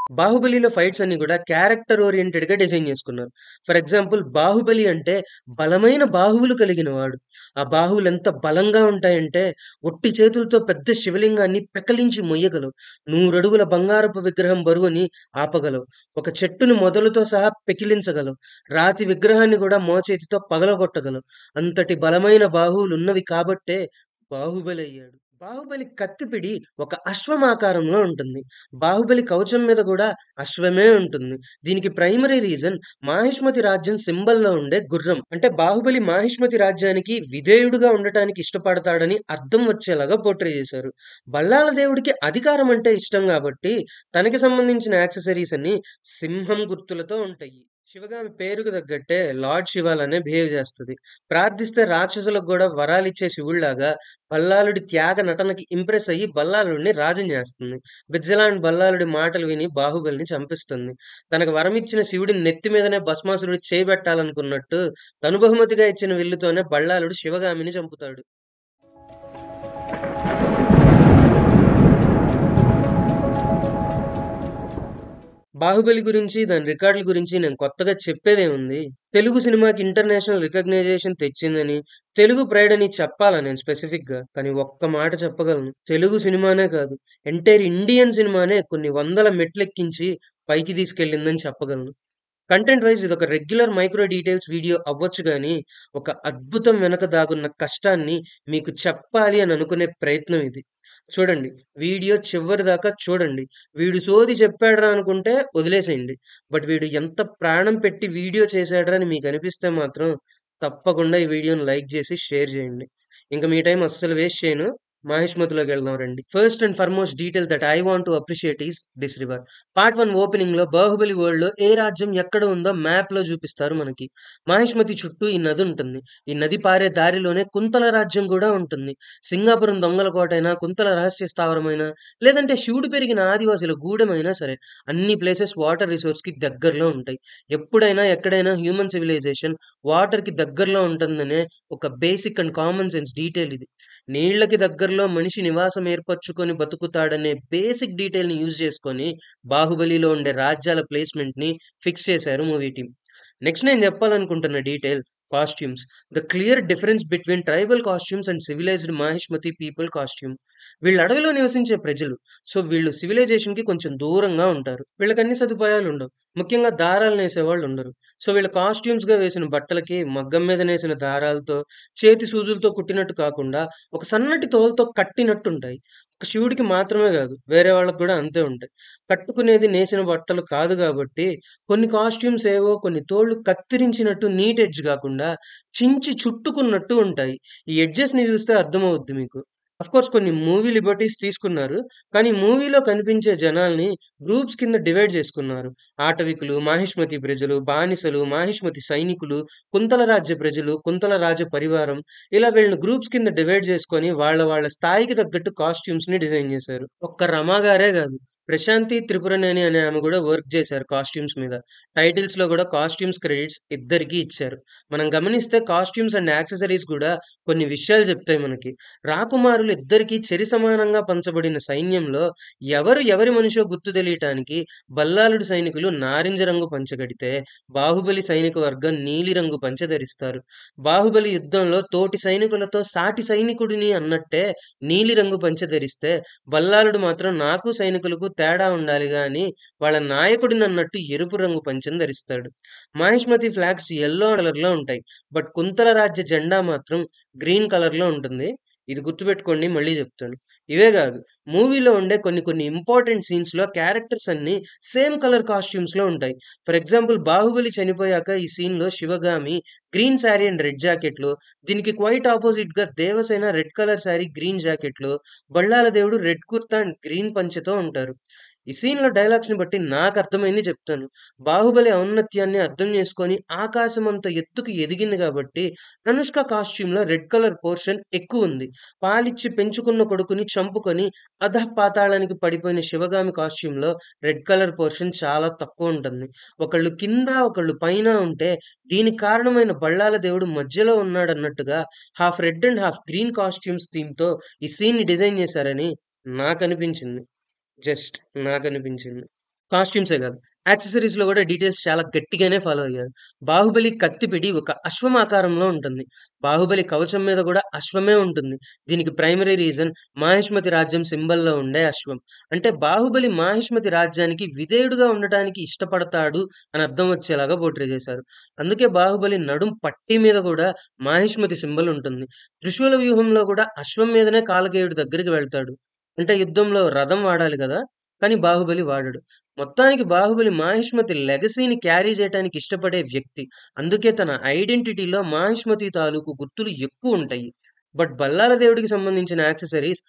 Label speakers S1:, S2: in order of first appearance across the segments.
S1: 'బాహుబలిలో' ఫైట్స్ అన్నీ గూడా క్యారెక్టర్ ఓరియెంటెడ్‌గా డిజైన్ జేసుకున్నారు. ఫర్ ఎగ్జాంపుల్ 'బాహుబలి' అంటే బలమైన బాహువులు కలిగిన వాడు. ఆ బాహువులెంత బలంగా ఉంటాయంటే ఒట్టి చేతులతో పెద్ద శివలింగాన్ని పెకలించి మొయ్యగలవు. 100 అడుగుల బంగారపు విగ్రహం బరువుని ఆపగలవు. ఒక చెట్టుని మొదలుతో సహా పెకిలించగలవు. రాతి విగ్రహాన్ని గూడా మోచేతితో పగలగొట్టగలవు. అంతటి బలమైన బాహువులున్నవి కాబట్టే బాహుబలి అయ్యాడు. బాహుబలి కత్తిపిడి ఒక అశ్వమాకారంలో ఉంటుంది. బాహుబలి కవచం మీద గూడా అశ్వమే ఉంటుంది. దీనికి ప్రైమరీ రీజన్ మాహిష్మతి రాజ్యం సింబల్‌లో ఉండే గుర్రం. అంటే బాహుబలి మాహిష్మతి రాజ్యానికి విధేయుడుగా ఉండటానికి ఇష్టపడతాడని అర్థం వచ్చేలాగా పోర్ట్రే చేశారు. బల్లాల దేవుడికి అధికారం అంటే ఇష్టం గాబట్టి తనకి సంబంధించిన యాక్సెసరీస్ అన్నీ సింహం గుర్తులతో ఉంటాయి. శివగామి పేరుకు తగ్గట్టే లార్డ్ శివాలానే బిహేవ్ చేస్తది. ప్రార్థిస్తే రాక్షసులకు గూడా వరాలిచ్చే శివుడిలాగా బల్లాలుడి త్యాగ నటనకి ఇంప్రెస్ అయ్యి బల్లాలుడిని రాజుని చేస్తుంది. బిజ్జలాంటి బల్లాలుడి మాటలు విని బాహుబలిని చంపిస్తుంది. తనకు వరమిచ్చిన శివుడి నెత్తి మీదనే భస్మాసురుడు చేయి పెట్టాలనుకున్నట్టు తను బహుమతిగా ఇచ్చిన విల్లుతోనే బల్లాలుడు శివగామిని చంపుతాడు. 'బాహుబలి' గురించి, దాని రికార్డుల గురించి నేను కొత్తగా చెప్పేదేముంది? తెలుగు సినిమాకి ఇంటర్నేషనల్ రికగ్నైజేషన్ తెచ్చిందని, తెలుగు ప్రైడ్ అని చెప్పాలా నేను స్పెసిఫిక్‌గా? కానీ ఒక్క మాట చెప్పగలను. తెలుగు సినిమానే కాదు, ఎంటైర్ ఇండియన్ సినిమానే కొన్ని వందల మెట్లెక్కించి పైకి తీసుకెళ్ళిందని చెప్పగలను. కంటెంట్ వైస్ ఇదొక రెగ్యులర్ మైక్రో డీటెయిల్స్ వీడియో అవ్వచ్చు గానీ, ఒక అద్భుతం వెనక దాగున్న కష్టాన్ని మీకు చెప్పాలి అని అనుకునే ప్రయత్నం ఇది. చూడండి. వీడియో చివరిదాకా చూడండి. వీడు సోది చెప్పాడురా అనుకుంటే వదిలేసేయండి. బట్ వీడు ఎంత ప్రాణం పెట్టి వీడియో చేశాడురా అని మీకనిపిస్తే మాత్రం తప్పకుండా ఈ వీడియోని లైక్ జేసి, షేర్ జేయండి. ఇంక మీ టైం అస్సలు వేస్ట్ చేయను. మాహిష్మతిలోకెళ్దాం రండి. First and foremost detail that I want to appreciate is this river. Part 1 ఓపెనింగ్‌లో 'బాహుబలి' వరల్డ్‌లో ఏ రాజ్యం ఎక్కడ ఉందో మ్యాప్‌లో చూపిస్తారు మనకి. మాహిష్మతి చుట్టూ ఈ నది ఉంటుంది. ఈ నది పారే దారిలోనే కుంతల రాజ్యం గూడా ఉంటుంది. సింగాపురం దొంగల కోటైనా, కుంతల రహస్య స్థావరమైనా, లేదంటే శివుడు పెరిగిన ఆదివాసుల గూడెమైనా సరే, అన్ని ప్లేసెస్ వాటర్ రిసోర్స్‌కి దగ్గరలో ఉంటాయి. ఎప్పుడైనా, ఎక్కడైనా హ్యూమన్ సివిలైజేషన్ వాటర్‌కి దగ్గరలో ఉంటుందనే ఒక basic and common sense detail ఇది. నీళ్ళకి దగ్గరలో మనిషి నివాసం ఏర్పరచుకొని బతుకుతాడనే బేసిక్ డీటెయిల్‌ని యూజ్ చేసుకొని 'బాహుబలిలో' ఉండే రాజ్యాల ప్లేస్‌మెంట్‌ని ఫిక్స్ చేశారు మూవీ టీమ్. నెక్స్ట్ నేను చెప్పాలనుకుంటున్న detail costumes. The clear difference between tribal costumes and civilized Mahishmati people costume. వీళ్ళు అడవిలో నివసించే ప్రజలు. సో వీళ్ళు సివిలైజేషన్‌కి కొంచెం దూరంగా ఉంటారు. వీళ్ళకి అన్ని సదుపాయాలుండవు. ముఖ్యంగా దారాలు నేసేవాళ్ళుండరు. సో వీళ్ళ కాస్ట్యూమ్స్‌గా వేసిన బట్టలకి మగ్గం మీద నేసిన దారాలతో, చేతి సూదులతో కుట్టినట్టు కాకుండా ఒక సన్నటి తోలుతో కట్టినట్టుంటాయి. ఒక శివుడికి మాత్రమే గాదు, వేరే వాళ్ళకి గూడా అంతే ఉంటాయి. కట్టుకునేది నేసిన బట్టలు కాదు గాబట్టి కొన్ని కాస్ట్యూమ్స్ ఏవో కొన్ని తోళ్ళు కత్తిరించినట్టు నీట్ ఎడ్జ్ గాకుండా చించి చుట్టుకున్నట్టు ఉంటాయి. ఈ ఎడ్జెస్‌ని జూస్తే అర్థమవుద్ది మీకు. ఆఫ్‌కోర్స్ కొన్ని మూవీ లిబర్టీస్ తీసుకున్నారు. కానీ మూవీలో కనిపించే జనాల్ని గ్రూప్స్ కింద డివైడ్ చేసుకున్నారు. ఆటవికులు, మాహిష్మతి ప్రజలు, బానిసలు, మాహిష్మతి సైనికులు, కుంతల రాజ్య ప్రజలు, కుంతల రాజ పరివారం, ఇలా వీళ్ళని గ్రూప్స్ కింద డివైడ్ చేసుకొని వాళ్ళ వాళ్ళ స్థాయికి తగ్గట్టు కాస్ట్యూమ్స్‌ని డిజైన్ చేశారు. ఒక్క రమ గారే గాదు, ప్రశాంతి త్రిపురనేని అనే ఆమె గూడా వర్క్ చేశారు కాస్ట్యూమ్స్ మీద. టైటిల్స్‌లో గూడా కాస్ట్యూమ్స్ క్రెడిట్స్ ఇద్దరికీ ఇచ్చారు. మనం గమనిస్తే కాస్ట్యూమ్స్ అండ్ యాక్సెసరీస్ గూడా కొన్ని విషయాలు చెప్తాయి మనకి. రాకుమారులు ఇద్దరికీ చెరి సమానంగా పంచబడిన సైన్యంలో ఎవరు ఎవరి మనిషో గుర్తు తెలియటానికి బల్లాలుడి సైనికులు నారింజ రంగు పంచె కడితే, బాహుబలి సైనిక వర్గం నీలిరంగు పంచె ధరిస్తారు. బాహుబలి యుద్ధంలో తోటి సైనికులతో సాటి సైనికుడిని అన్నట్టే నీలిరంగు పంచె ధరిస్తే, బల్లాలుడు మాత్రం నాకు సైనికులకు తేడా ఉండాలిగా అని వాళ్ళ నాయకుడినన్నట్టు ఎరుపు రంగు పంచెను ధరిస్తాడు. మాహిష్మతి ఫ్లాగ్స్ యెల్లో కలర్‌లో ఉంటాయి. బట్ కుంతల రాజ్య జెండా మాత్రం గ్రీన్ కలర్‌లో ఉంటుంది. ఇది గుర్తుపెట్టుకోండి, మళ్ళీ చెప్తాను. ఇవే గాదు, మూవీలో ఉండే కొన్ని కొన్ని ఇంపార్టెంట్ సీన్స్‌లో క్యారెక్టర్స్ అన్నీ సేమ్ కలర్ కాస్ట్యూమ్స్‌లో ఉంటాయి. ఫర్ ఎగ్జాంపుల్ 'బాహుబలి' చనిపోయాక ఈ సీన్‌లో Sivagami green sari and red జాకెట్‌లో, దీనికి క్వైట్ ఆపోజిట్‌గా Devasena red colour sari, green జాకెట్‌లో, Ballala Devudu red kurta and green పంచెతో ఉంటారు. ఈ సీన్‌లో డైలాగ్స్‌ని బట్టి నాకర్థమైంది చెప్తాను. బాహుబలి ఔన్నత్యాన్ని అర్థం చేసుకొని ఆకాశమంత ఎత్తుకు ఎదిగింది గాబట్టి, అనుష్క కాస్ట్యూమ్‌లో రెడ్ కలర్ పోర్షన్ ఎక్కువుంది. పాలిచ్చి పెంచుకున్న కొడుకుని చంపుకొని అధఃపాతాళానికి పడిపోయిన శివగామి కాస్ట్యూమ్‌లో రెడ్ కలర్ పోర్షన్ చాలా తక్కువుంటుంది. ఒకళ్ళు కింద, ఒకళ్ళు పైన ఉంటే, దీనికి కారణమైన బల్లాల దేవుడు మధ్యలో ఉన్నాడన్నట్టుగా half red and half green costumes థీమ్‌తో ఈ సీన్‌ని డిజైన్ చేశారని నాకనిపించింది. జస్ట్ నాకనిపించింది. కాస్ట్యూమ్సే గాదు. యాక్సెసరీస్‌లో గూడా డీటెయిల్స్ చాలా గట్టిగానే ఫాలో అయ్యారు. 'బాహుబలి' కత్తిపిడి ఒక అశ్వం ఆకారంలో ఉంటుంది. 'బాహుబలి' కవచం మీద గూడా అశ్వమే ఉంటుంది. దీనికి ప్రైమరీ రీజన్ మాహిష్మతి రాజ్యం సింబల్‌లో ఉండే అశ్వం. అంటే 'బాహుబలి' మాహిష్మతి రాజ్యానికి విధేయుడుగా ఉండటానికి ఇష్టపడతాడు అని అర్థం వచ్చేలాగా పోర్ట్రే చేశారు. అందుకే 'బాహుబలి' నడుం పట్టీ మీద గూడా మాహిష్మతి సింబల్ ఉంటుంది. 'త్రిశూల వ్యూహంలో' గూడా అశ్వం మీదనే కాలకేయుడి దగ్గరికి వెళ్తాడు. అంటే యుద్ధంలో రథం వాడాలి గదా! కానీ 'బాహుబలి' వాడడు. మొత్తానికి 'బాహుబలి' మాహిష్మతి లెగసీని క్యారీ జేయటానికి ఇష్టపడే వ్యక్తి. అందుకే తన ఐడెంటిటీలో మాహిష్మతి తాలూకు గుర్తులు ఎక్కువుంటాయి. బట్ 'బల్లాల దేవుడికి' సంబంధించిన యాక్సెసరీస్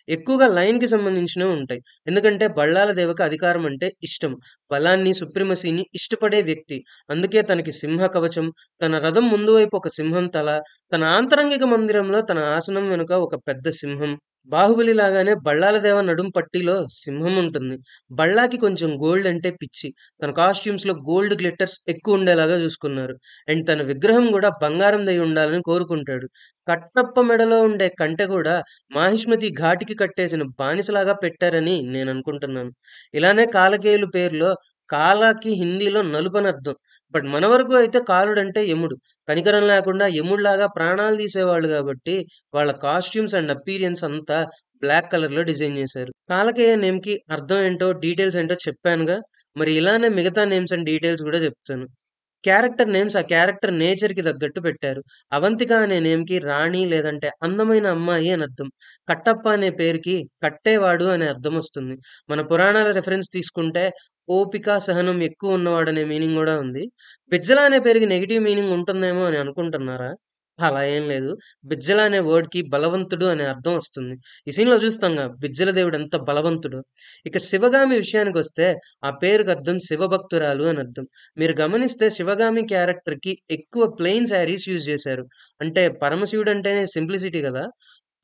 S1: ఎక్కువగా లయన్‌కి సంబంధించినవి ఉంటాయి. ఎందుకంటే 'బల్లాల దేవ'కి అధికారం అంటే ఇష్టం. బలాన్ని, సుప్రిమసీని ఇష్టపడే వ్యక్తి. అందుకే తనకి సింహ కవచం, తన రథం ముందు వైపు ఒక సింహం తల, తన ఆంతరంగిక మందిరంలో తన ఆసనం వెనుక ఒక పెద్ద సింహం. 'బాహుబలి' లాగానే 'బల్లాల దేవ' నడుం పట్టీలో సింహం ఉంటుంది. బళ్ళాకి కొంచెం గోల్డ్ అంటే పిచ్చి. తన కాస్ట్యూమ్స్‌లో గోల్డ్ గ్లిట్టర్స్ ఎక్కువుండేలాగా జూసుకున్నారు. అండ్ తన విగ్రహం గూడా బంగారందై ఉండాలని కోరుకుంటాడు. కట్టప్ప మెడలో ఉండే కంటె గూడా మాహిష్మతి ఘాటికి కట్టేసిన బానిసలాగా పెట్టారని నేననుకుంటున్నాను. ఇలానే కాలకేయులు పేరులో కాలకి హిందీలో నలుపనర్థం. బట్ మన వరకు అయితే కాలుడంటే యముడు. కనికరం లేకుండా యముడిలాగా ప్రాణాలు తీసేవాళ్ళు గాబట్టి వాళ్ళ కాస్ట్యూమ్స్ అండ్ అపియరెన్స్ అంతా బ్లాక్ కలర్‌లో డిజైన్ జేశారు. కాలకేయ నేమ్‌కి అర్థం ఏంటో, డీటెయిల్స్ ఏంటో చెప్పానుగా. మరి ఇలానే మిగతా నేమ్స్ అండ్ డీటెయిల్స్ గూడా జెప్తాను. క్యారెక్టర్ నేమ్స్ ఆ క్యారెక్టర్ నేచర్‌కి తగ్గట్టు పెట్టారు. అవంతిక అనే నేమ్‌కి రాణి లేదంటే అందమైన అమ్మాయి అని అర్థం. కట్టప్ప అనే పేరుకి కట్టేవాడు అనే అర్థమొస్తుంది. మన పురాణాల రిఫరెన్స్ తీసుకుంటే ఓపిక, సహనం ఎక్కువ ఉన్నవాడనే మీనింగ్ గూడా ఉంది. బిజ్జల అనే పేరుకి నెగెటివ్ మీనింగ్ ఉంటుందేమో అని అనుకుంటున్నారా? అలా ఏం లేదు. బిజ్జల అనే వర్డ్‌కి బలవంతుడు అనే అర్థం వస్తుంది. ఈ సీన్‌లో చూస్తాంగా బిజ్జల దేవుడు ఎంత బలవంతుడో. ఇక శివగామి విషయానికొస్తే ఆ పేరుకి అర్థం శివభక్తురాలు అని అర్థం. మీరు గమనిస్తే శివగామి క్యారెక్టర్‌కి ఎక్కువ ప్లెయిన్ శారీస్ యూజ్ చేశారు. అంటే పరమశివుడంటేనే సింప్లిసిటీ గదా!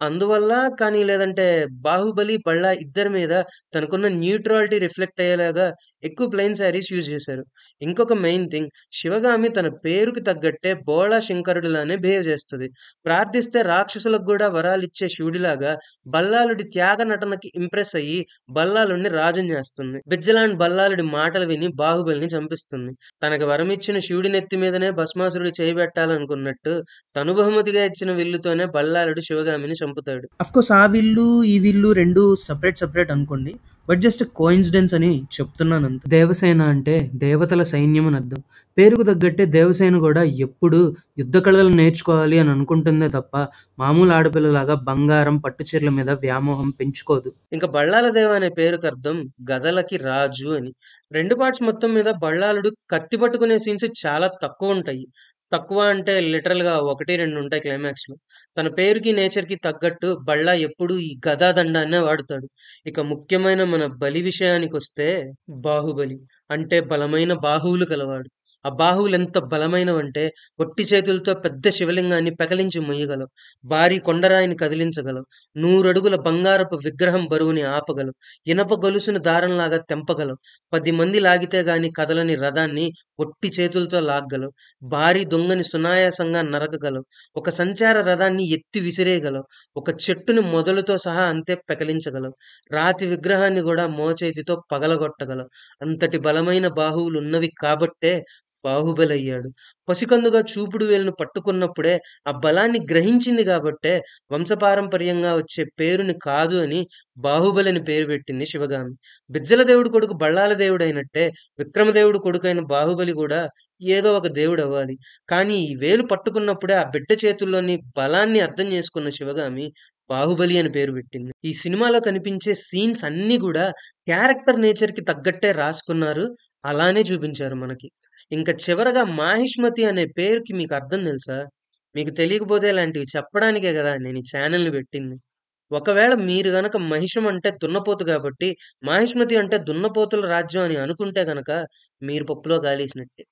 S1: అందువల్ల కానీ లేదంటే 'బాహుబలి', 'బళ్ళ' ఇద్దరి మీద తనకున్న న్యూట్రాలిటీ రిఫ్లెక్ట్ అయ్యేలాగా ఎక్కువ ప్లెయిన్ శారీస్ యూజ్ చేశారు. ఇంకొక మెయిన్ థింగ్ శివగామి తన పేరుకి తగ్గట్టే బోళా శంకరుడిలానే బిహేవ్ చేస్తది. ప్రార్థిస్తే రాక్షసులకు గూడా వరాలిచ్చే శివుడిలాగా బల్లాలుడి త్యాగ నటనకి ఇంప్రెస్ అయ్యి బల్లాలుడిని రాజుని చేస్తుంది. బిజ్జలాంటి బల్లాలుడి మాటలు విని బాహుబలిని చంపిస్తుంది. తనకి వరమిచ్చిన శివుడి నెత్తి మీదనే భస్మాసురుడు చేయి పెట్టాలనుకున్నట్టు తను బహుమతిగా ఇచ్చిన విల్లుతోనే బల్లాలుడు శివగామిని చంపుతాడు. అఫ్‌కోర్స్ ఆ విల్లు, ఈ విల్లు 2 సెపరేట్ అనుకోండి. బట్ జస్ట్ కోయిన్సిడెన్స్ అని చెప్తున్నానంతే. దేవసేన అంటే దేవతల సైన్యం అని అర్థం. పేరుకు తగ్గట్టే దేవసేన గూడా ఎప్పుడూ యుద్ధ కళలు నేర్చుకోవాలి అని అనుకుంటుందే తప్ప, మామూలు ఆడపిల్లలాగా బంగారం, పట్టు చీరల మీద వ్యామోహం పెంచుకోదు. ఇంక బళ్ళాల దేవ అనే పేరుకర్థం గదలకి రాజు అని. 2 పార్ట్స్ మొత్తం మీద బళ్ళాలుడు కత్తి పట్టుకునే సీన్స్ చాలా తక్కువుంటాయి. తక్కువ అంటే లిటరల్‌గా 1, 2 ఉంటాయి క్లైమాక్స్‌లో. తన పేరుకి, నేచర్‌కి తగ్గట్టు బళ్ళా ఎప్పుడూ ఈ గదా దండాన్నే వాడుతాడు. ఇక ముఖ్యమైన మన బలి విషయానికొస్తే బాహుబలి. అంటే బలమైన బాహువులు కలవాడు. ఆ బాహువులెంత బలమైనవంటే ఒట్టి చేతులతో పెద్ద శివలింగాన్ని పెకలించి మొయ్యగలవు. భారీ కొండరాయిని కదిలించగలవు. 100 అడుగుల బంగారపు విగ్రహం బరువుని ఆపగలవు. ఇనప గొలుసును దారంలాగా తెంపగలవు. 10 మంది లాగితే గాని కదలని రథాన్ని ఒట్టి చేతులతో లాగ్గలవు. భారీ దొంగని సునాయాసంగా నరకగలవు. ఒక సంచార రథాన్ని ఎత్తి విసిరేయగలవు. ఒక చెట్టుని మొదలుతో సహా అంతే పెకలించగలవు. రాతి విగ్రహాన్ని గూడా మోచేతితో పగలగొట్టగలవు. అంతటి బలమైన బాహువులున్నవి కాబట్టే బాహుబలయ్యాడు. పసికందుగా చూపుడు వేలును పట్టుకున్నప్పుడే ఆ బలాన్ని గ్రహించింది గాబట్టే వంశపారంపర్యంగా వచ్చే పేరుని కాదు అని బాహుబలి అని పేరు పెట్టింది శివగామి. బిజ్జల దేవుడు కొడుకు బళ్ళాల దేవుడైనట్టే విక్రమదేవుడు కొడుకైన బాహుబలి గూడా ఏదో ఒక దేవుడవ్వాలి. కానీ ఈ వేలు పట్టుకున్నప్పుడే ఆ బిడ్డ చేతుల్లోని బలాన్ని అర్థం చేసుకున్న శివగామి బాహుబలి అని పేరు పెట్టింది. ఈ సినిమాలో కనిపించే సీన్స్ అన్నీ గూడా క్యారెక్టర్ నేచర్‌కి తగ్గట్టే రాసుకున్నారు. అలానే చూపించారు మనకి. ఇంక చివరగా మాహిష్మతి అనే పేరుకి మీకు అర్థం తెలుసా? మీకు తెలియకపోతే ఇలాంటివి చెప్పడానికే గదా నేను ఈ ఛానెల్‌ని పెట్టింది. ఒకవేళ మీరు గనక మహిషం అంటే దున్నపోతు గాబట్టి, మాహిష్మతి అంటే దున్నపోతుల రాజ్యం అని అనుకుంటే గనక మీరు పప్పులో కాలేసినట్టే.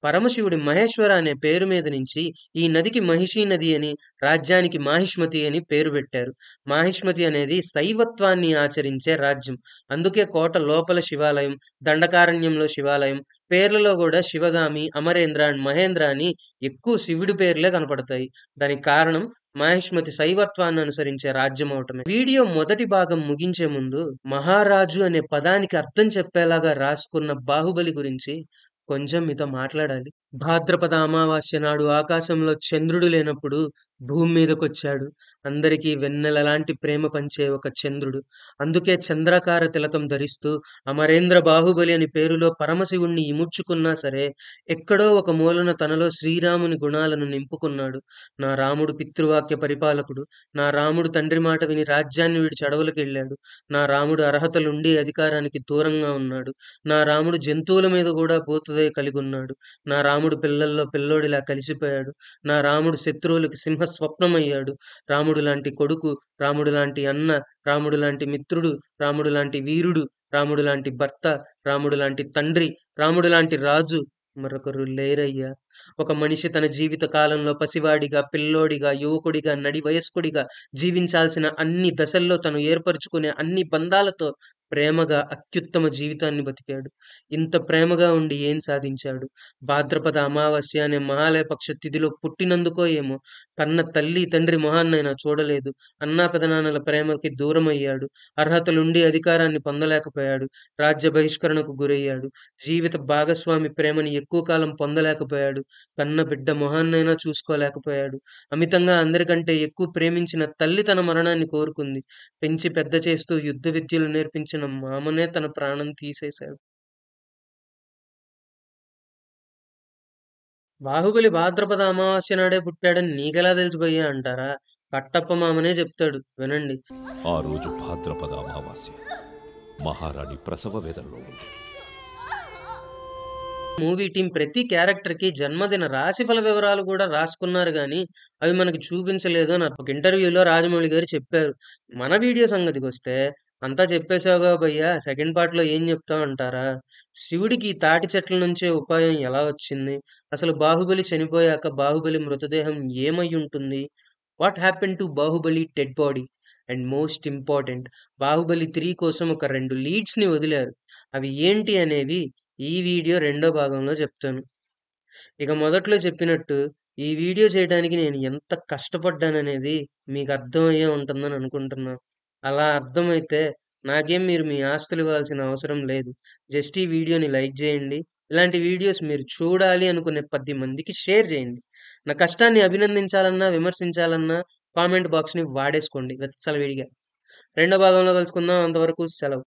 S1: పరమశివుడి మహేశ్వర అనే పేరు మీద నుంచి ఈ నదికి మహిషీ నది అని, రాజ్యానికి మాహిష్మతి అని పేరు పెట్టారు. మాహిష్మతి అనేది శైవత్వాన్ని ఆచరించే రాజ్యం. అందుకే కోట లోపల శివాలయం, దండకారణ్యంలో శివాలయం, పేర్లలో గూడా శివగామి, అమరేంద్ర అండ్ మహేంద్ర అని ఎక్కువ శివుడి పేర్లే కనపడతాయి. దానికి కారణం మాహిష్మతి శైవత్వాన్ని అనుసరించే రాజ్యం అవటమే. వీడియో మొదటి భాగం ముగించే ముందు మహారాజు అనే పదానికి అర్థం చెప్పేలాగా రాసుకున్న బాహుబలి గురించి కొంచెం మీతో మాట్లాడాలి. భాద్రపద అమావాస్య నాడు ఆకాశంలో చంద్రుడు లేనప్పుడు భూమి మీదకొచ్చాడు. అందరికీ వెన్నెలలాంటి ప్రేమ పంచే ఒక చంద్రుడు. అందుకే చంద్రాకార తిలకం ధరిస్తూ అమరేంద్ర బాహుబలి అని పేరులో పరమశివుణ్ణి ఇముడ్చుకున్నా సరే, ఎక్కడో ఒక మూలన తనలో శ్రీరాముని గుణాలను నింపుకున్నాడు. నా రాముడు పితృవాక్య పరిపాలకుడు. నా రాముడు తండ్రి మాట విని రాజ్యాన్ని విడిచి అడవులకెళ్ళాడు. నా రాముడు అర్హతలుండి అధికారానికి దూరంగా ఉన్నాడు. నా రాముడు జంతువుల మీద కూడా భూతదయ కలిగున్నాడు. నా రాముడు పిల్లల్లో పిల్లోడిలా కలిసిపోయాడు. నా రాముడు శత్రువులకి సింహ స్వప్నమయ్యాడు. రాముడు లాంటి కొడుకు, రాముడు లాంటి అన్న, రాముడు లాంటి మిత్రుడు, రాముడు లాంటి వీరుడు, రాముడు లాంటి భర్త, రాముడు లాంటి తండ్రి, రాముడు లాంటి రాజు మరొకరు లేరయ్యా. ఒక మనిషి తన జీవిత కాలంలో పసివాడిగా, పిల్లోడిగా, యువకుడిగా, నడి వయస్కుడిగా జీవించాల్సిన అన్ని దశల్లో తను ఏర్పరుచుకునే అన్ని బంధాలతో ప్రేమగా అత్యుత్తమ జీవితాన్ని బతికాడు. ఇంత ప్రేమగా ఉండి ఏం సాధించాడు? భాద్రపద అమావాస్య అనే మహాలయపక్ష తిథిలో పుట్టినందుకో ఏమో కన్న తల్లి తండ్రి మొహాన్నైనా చూడలేదు. అన్నా పెదనాన్నల ప్రేమకి దూరమయ్యాడు. అర్హతలుండి అధికారాన్ని పొందలేకపోయాడు. రాజ్య బహిష్కరణకు గురయ్యాడు. జీవిత భాగస్వామి ప్రేమని ఎక్కువ కాలం పొందలేకపోయాడు. కన్న బిడ్డ మొహాన్నైనా చూసుకోలేకపోయాడు. అమితంగా అందరికంటే ఎక్కువ ప్రేమించిన తల్లి తన మరణాన్ని కోరుకుంది. పెంచి పెద్ద చేస్తూ యుద్ధ విద్యలు నేర్పించిన మామనే తన ప్రాణం తీసేశాడు. బాహుబలి భాద్రపద అమావాస్య నాడే పుట్టాడని నీకెలా తెలుసు భయ్యా అంటారా? కట్టప్ప మామనే చెప్తాడు, వినండి.
S2: ఆ రోజు భాద్రపద అమావాస్య. మహారాణి ప్రసవ వేదనలో ఉంది.
S1: మూవీ టీం ప్రతి క్యారెక్టర్‌కి జన్మదిన రాశిఫల వివరాలు గూడా రాసుకున్నారు గానీ, అవి మనకి చూపించలేదు అని ఒక ఇంటర్వ్యూలో రాజమౌళి గారు చెప్పారు. మన వీడియో సంగతికొస్తే, అంతా చెప్పేశావుగా భయ్యా! సెకండ్ పార్ట్‌లో ఏం చెప్తావు అంటారా? శివుడికి ఈ తాటి చెట్ల నుంచే ఉపాయం ఎలా వచ్చింది? అసలు బాహుబలి చనిపోయాక బాహుబలి మృతదేహం ఏమయ్యుంటుంది? What happened to Baahubali dead body? And most important, Baahubali 3 కోసం ఒక 2 లీడ్స్‌ని వదిలారు. అవి ఏంటి అనేవి ఈ వీడియో రెండో భాగంలో చెప్తాను. ఇక మొదట్లో చెప్పినట్టు ఈ వీడియో చేయడానికి నేను ఎంత కష్టపడ్డాననేది మీకు అర్థమయ్యే ఉంటుందని అనుకుంటున్నా. అలా అర్థమైతే నాకేం మీరు మీ ఆస్తులు ఇవ్వాల్సిన అవసరం లేదు. జస్ట్ ఈ వీడియోని లైక్ చేయండి. ఇలాంటి వీడియోస్ మీరు చూడాలి అనుకునే 10 మందికి షేర్ చేయండి. నా కష్టాన్ని అభినందించాలన్నా, విమర్శించాలన్నా కామెంట్ బాక్స్‌ని వాడేసుకోండి విచ్చలవిడిగా. రెండో భాగంలో కలుసుకుందాం. అంతవరకు సెలవు.